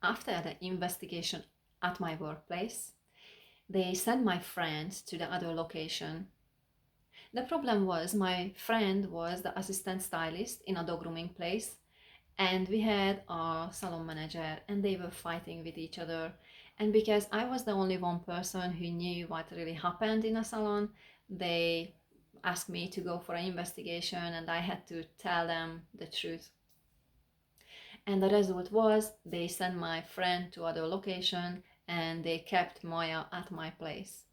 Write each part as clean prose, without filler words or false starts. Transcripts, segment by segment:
after the investigation at my workplace, they sent my friend to the other location. The problem was my friend was the assistant stylist in a dog grooming place, and we had a salon manager, and they were fighting with each other. And because I was the only one person who knew what really happened in a salon, they asked me to go for an investigation, and I had to tell them the truth. And the result was they sent my friend to other location, and they kept Maya at my place.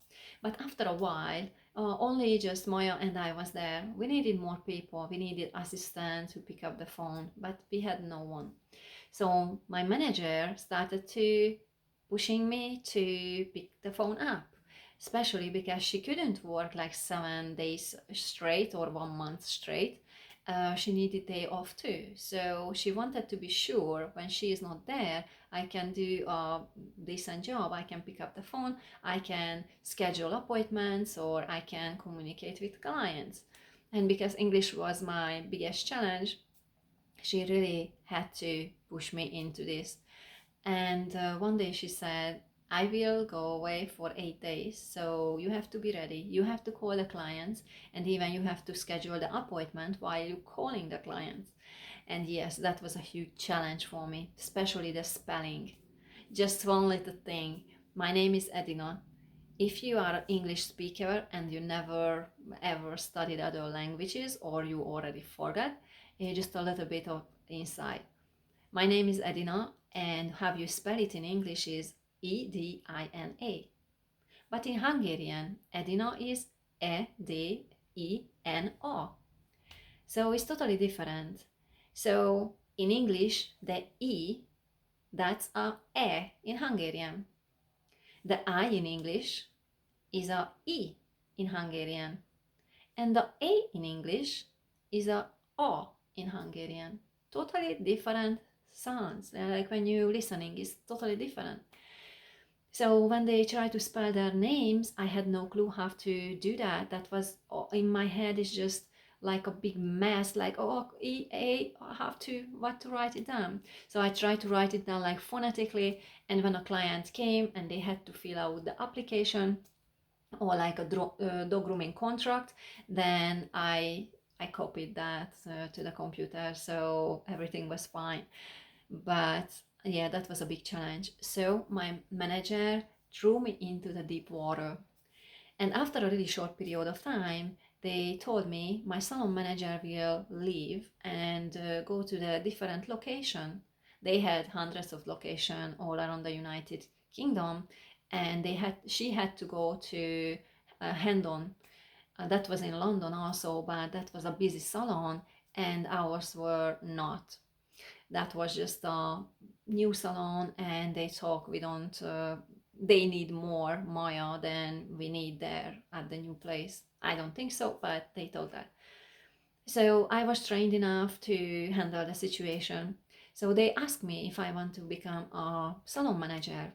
But after a while, only just Maya and I was there. We needed more people. We needed assistants who pick up the phone, but we had no one. So my manager started to pushing me to pick the phone up, especially because she couldn't work like 7 days straight or 1 month straight. She needed day off too. So she wanted to be sure when she is not there, I can do a decent job. I can pick up the phone, I can schedule appointments, or I can communicate with clients. And because English was my biggest challenge, she really had to push me into this. And one day she said, I will go away for 8 days, so you have to be ready. You have to call the clients, and even you have to schedule the appointment while you're calling the clients. And yes, that was a huge challenge for me, especially the spelling. Just one little thing. My name is Edina. If you are an English speaker and you never ever studied other languages, or you already forgot, just a little bit of insight. My name is Edina, and how you spell it in English is Edina. But in Hungarian, Edina is Edina. So it's totally different. So in English, the E, that's a E in Hungarian. The I in English is a E in Hungarian. And the A in English is a O in Hungarian. Totally different sounds. Like when you listening, it's totally different. So when they try to spell their names, I had no clue how to do that. That was in my head is just like a big mess, like I have to what to write it down. So I tried to write it down like phonetically, and when a client came and they had to fill out the application or like a dog grooming contract, then I copied that to the computer, so everything was fine. But yeah, that was a big challenge. So my manager threw me into the deep water. And after a really short period of time, they told me my salon manager will leave and go to the different location. They had hundreds of locations all around the United Kingdom, and she had to go to Hendon. That was in London also, but that was a busy salon, and ours were not. That was just a new salon, and they talk we don't they need more Maya than we need there at the new place. I don't think so, but they told that. So I was trained enough to handle the situation. So they asked me if I want to become a salon manager,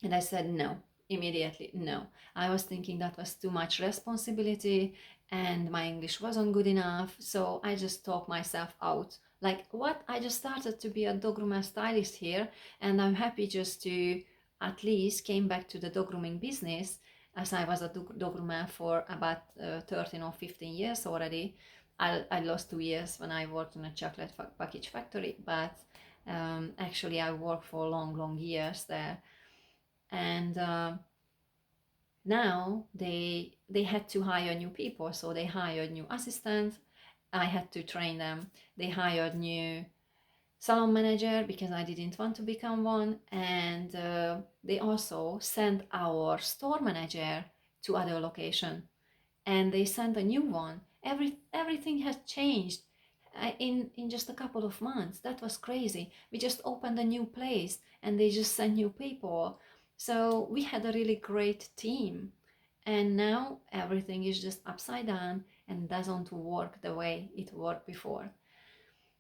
and I said no, immediately no. I was thinking that was too much responsibility, and my English wasn't good enough, so I just talked myself out. Like, what? I just started to be a dog groomer stylist here, and I'm happy just to at least came back to the dog grooming business, as I was a dog groomer for about 13 or 15 years already. I lost 2 years when I worked in a chocolate package factory, but actually I worked for long, long years there. And now they had to hire new people, so they hired new assistants. I had to train them. They hired new salon manager because I didn't want to become one, and they also sent our store manager to other location, and they sent a new one. Everything has changed in just a couple of months. That was crazy. We just opened a new place, and they just sent new people. So we had a really great team, and now everything is just upside down and doesn't work the way it worked before.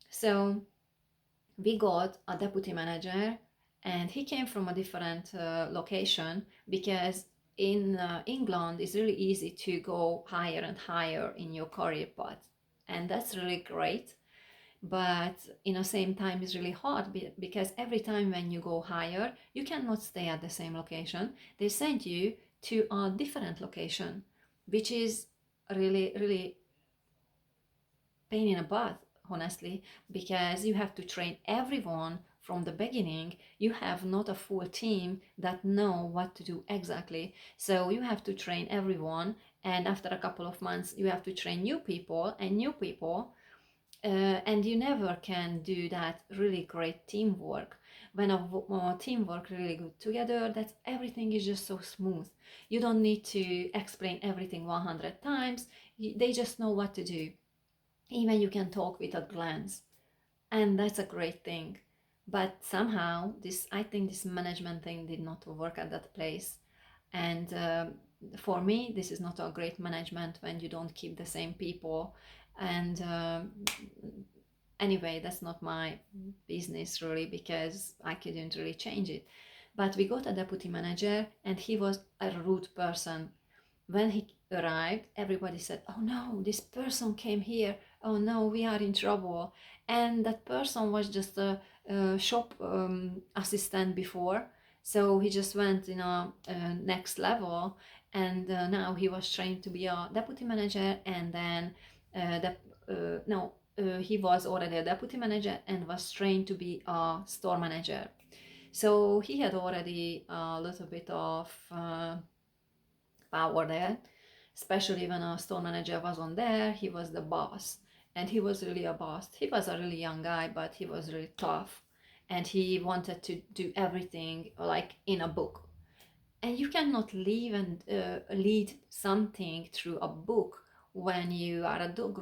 So we got a deputy manager, and he came from a different location, because in England it's really easy to go higher and higher in your career path, and that's really great but in the same time it's really hard because every time when you go higher, you cannot stay at the same location. They send you to a different location, which is really, really pain in the butt, honestly, because you have to train everyone from the beginning. You have not a full team that know what to do exactly. So you have to train everyone. And after a couple of months, you have to train new people and new people. And you never can do that really great teamwork. When a teamwork really good together, that everything is just so smooth. You don't need to explain everything 100 times. They just know what to do. Even you can talk with a glance, and that's a great thing. But somehow this, I think this management thing did not work at that place. And for me, this is not a great management when you don't keep the same people. And anyway, that's not my business really, because I couldn't really change it. But we got a deputy manager, and he was a rude person. When he arrived, everybody said, "Oh no, this person came here. Oh no, we are in trouble." And that person was just a shop assistant before. So he just went in a next level, and now he was trained to be a deputy manager. And then the no, he was already a deputy manager and was trained to be a store manager. So he had already a little bit of power there, especially when our store manager wasn't there. He was the boss, and he was really a boss. He was a really young guy, but he was really tough, and he wanted to do everything like in a book. And you cannot leave and lead something through a book when you are a dog.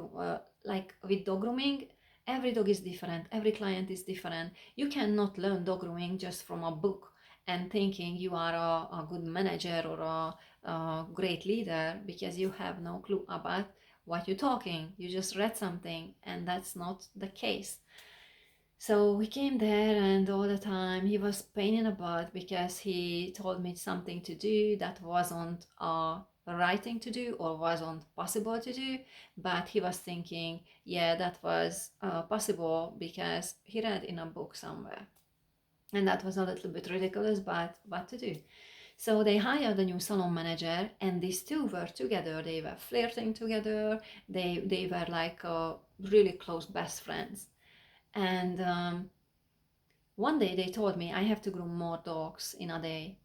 Like with dog grooming, every dog is different, every client is different. You cannot learn dog grooming just from a book and thinking you are a good manager or a great leader, because you have no clue about what you're talking. You just read something, and that's not the case. So we came there, and all the time he was pain in the butt because he told me something to do that wasn't the right thing to do or wasn't possible to do. But he was thinking, yeah, that was possible because he read in a book somewhere. And that was a little bit ridiculous, but what to do? So they hired a new salon manager, and these two were together. They were flirting together. They were like really close best friends. And one day they told me I have to groom more dogs in a day,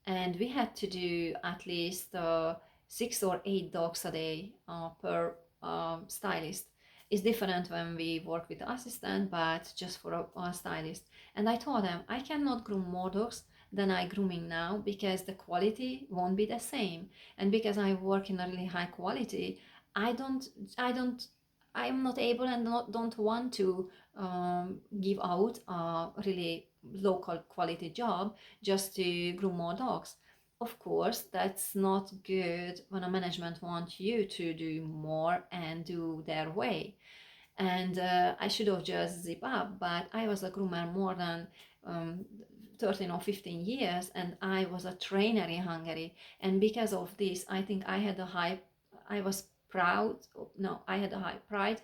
and we had to do at least 6 or 8 dogs a day per stylist. It's different when we work with the assistant, but just for a stylist. And I told them I cannot groom more dogs than I grooming now, because the quality won't be the same, and because I work in a really high quality, I don't, I don't, I am not able and don't want to give out a really local quality job just to groom more dogs. Of course, that's not good when a management wants you to do more and do their way. And I should have just zip up, but I was a groomer more than um, 13 or 15 years, and I was a trainer in Hungary. And because of this, I think I was proud, no, I had a high pride.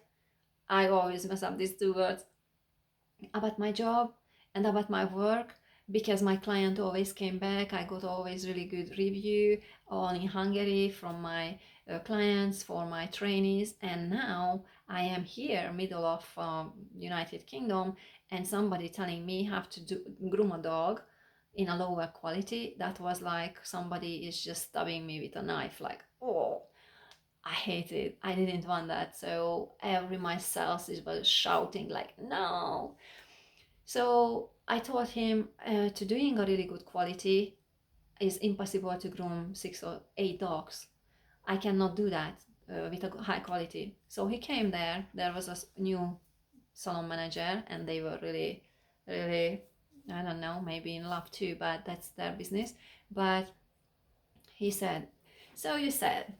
I always mess up these two words, about my job and about my work, because my client always came back. I got always really good review all in Hungary from my clients for my trainees. And now I am here middle of United Kingdom, and somebody telling me have to groom a dog in a lower quality. That was like somebody is just stabbing me with a knife, like, oh, I hate it. I didn't want that. So every my cells was shouting like, no. So I told him to doing a really good quality is impossible to groom 6 or 8 dogs. I cannot do that with a high quality. So he came there. There was a new salon manager, and they were really, really, I don't know, maybe in love too, but that's their business. But he said, so you said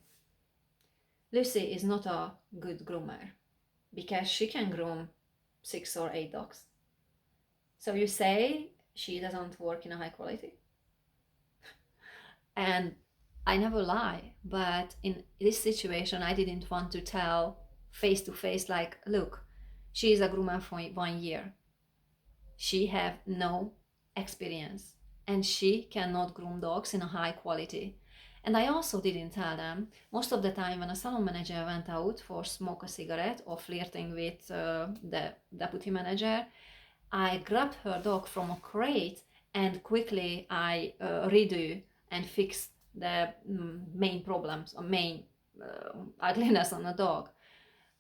Lucy is not a good groomer because she can groom 6 or 8 dogs. So you say she doesn't work in a high quality? And I never lie, but in this situation, I didn't want to tell face to face, like, look, She is a groomer for 1 year. She have no experience and she cannot groom dogs in a high quality. And I also didn't tell them. Most of the time when a salon manager went out for smoke a cigarette or flirting with the deputy manager, I grabbed her dog from a crate and quickly I redo and fix the main problems or main ugliness on the dog.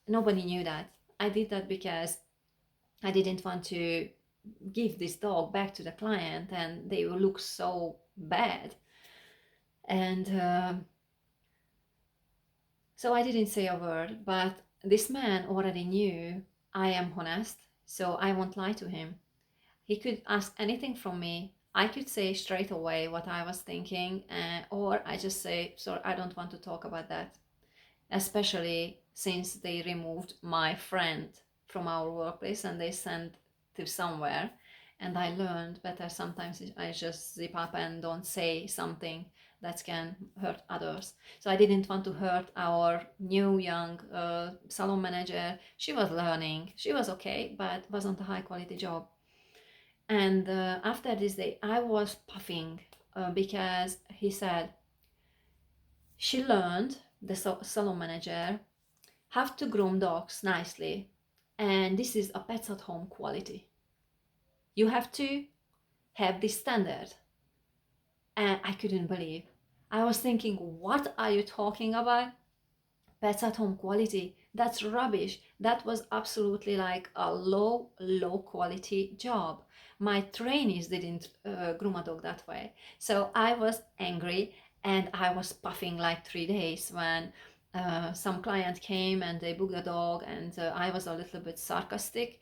Nobody knew that. I did that because I didn't want to give this dog back to the client and they will look so bad. And so I didn't say a word, but this man already knew I am honest, so I won't lie to him. He could ask anything from me. I could say straight away what I was thinking, or I just say, sorry, I don't want to talk about that. Especially since they removed my friend from our workplace and they sent to somewhere. And I learned better sometimes I just zip up and don't say something that can hurt others. So I didn't want to hurt our new young salon manager. She was learning. She was okay, but wasn't a high quality job. And after this day, I was puffing because he said she learned, the salon manager, have to groom dogs nicely, and this is a pets at home quality. You have to have this standard. And I couldn't believe. I was thinking, what are you talking about? Pets at home quality? That's rubbish. That was absolutely like a low quality job. My trainees didn't groom a dog that way. So I was angry and I was puffing like 3 days when some client came and they booked a dog, and I was a little bit sarcastic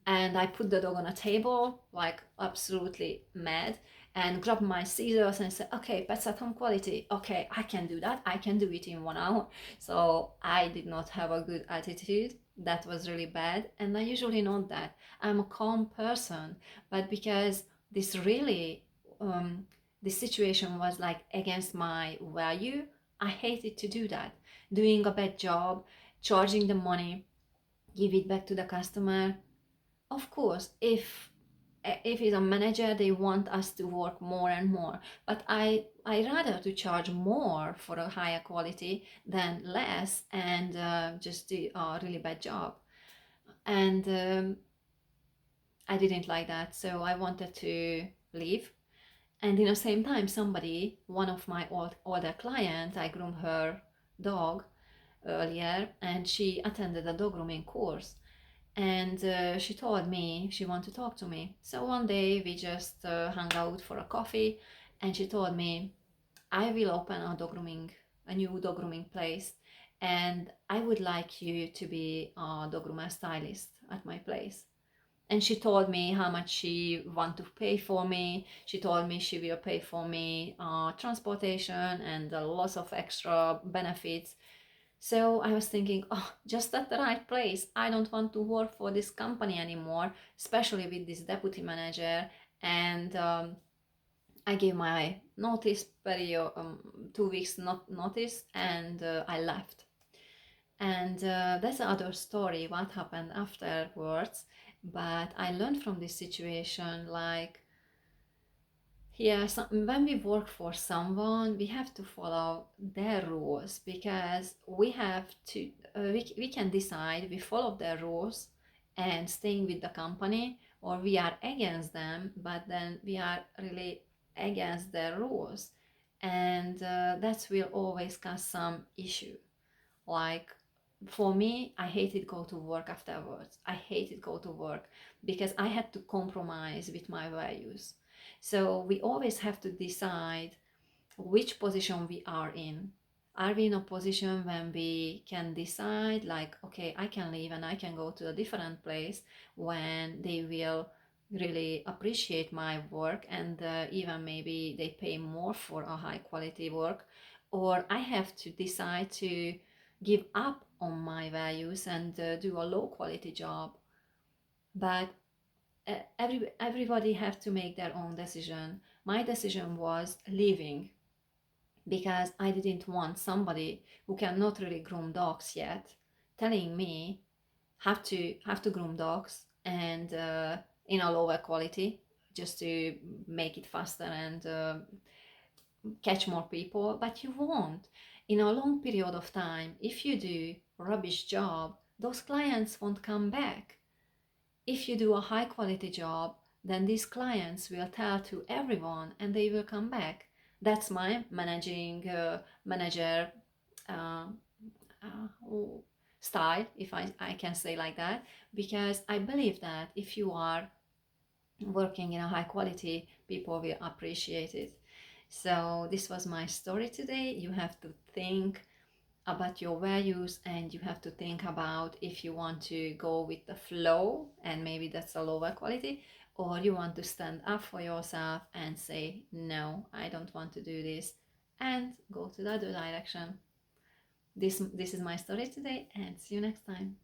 and I put the dog on a table, like absolutely mad, and grabbed my scissors and said, okay, pets at home quality. Okay, I can do that. I can do it in 1 hour. So I did not have a good attitude. That was really bad. And I usually not that. I'm a calm person, but because this really, this situation was like against my value, I hated to do that. Doing a bad job, charging the money, give it back to the customer. Of course, if it's a manager, they want us to work more and more, but I rather to charge more for a higher quality than less and just do a really bad job. And I didn't like that, so I wanted to leave. And in the same time, somebody, one of my older clients, I groomed her dog earlier, and she attended a dog grooming course, and she told me she wanted to talk to me. So one day we just hung out for a coffee, and she told me, I will open a new dog grooming place, and I would like you to be a dog groomer stylist at my place. And she told me how much she want to pay for me. She told me she will pay for me transportation and lots of extra benefits. So I was thinking, oh, just at the right place. I don't want to work for this company anymore, especially with this deputy manager. And I gave my notice period, 2 weeks notice, and I left. And that's another story, what happened afterwards. But I learned from this situation, like, yeah, when we work for someone, we have to follow their rules because we have to, we can decide we follow their rules and staying with the company, or we are against them, but then we are really against their rules. And that will always cause some issue. Like for me, I hated go to work afterwards. I hated go to work because I had to compromise with my values. So we always have to decide which position we are in. Are we in a position when we can decide, like, okay, I can leave and I can go to a different place when they will really appreciate my work and even maybe they pay more for a high quality work, or I have to decide to give up on my values and do a low quality job. But everybody have to make their own decision. My decision was leaving because I didn't want somebody who cannot really groom dogs yet telling me have to groom dogs and in a lower quality just to make it faster and catch more people, but you won't. In a long period of time, if you do a rubbish job, those clients won't come back. If you do a high quality job, then these clients will tell to everyone and they will come back. That's my manager uh, uh, style, if I can say like that, because I believe that if you are working in a high quality, people will appreciate it. So this was my story today. You have to think about your values and you have to think about if you want to go with the flow and maybe that's a lower quality, or you want to stand up for yourself and say no, I don't want to do this, and go to the other direction. This is my story today, and see you next time.